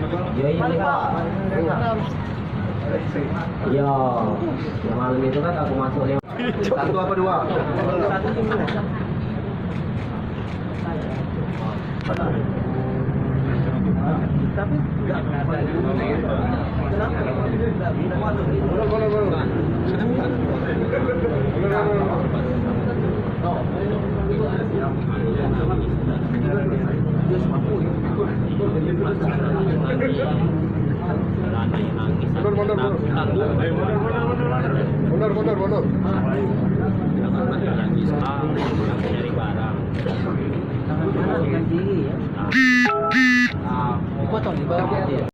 Ya ini Pak. Iya, yang malam itu kan aku masuk lewat. Satu apa dua? Tapi enggak Mundur. dari barang. Potong di bawah dia.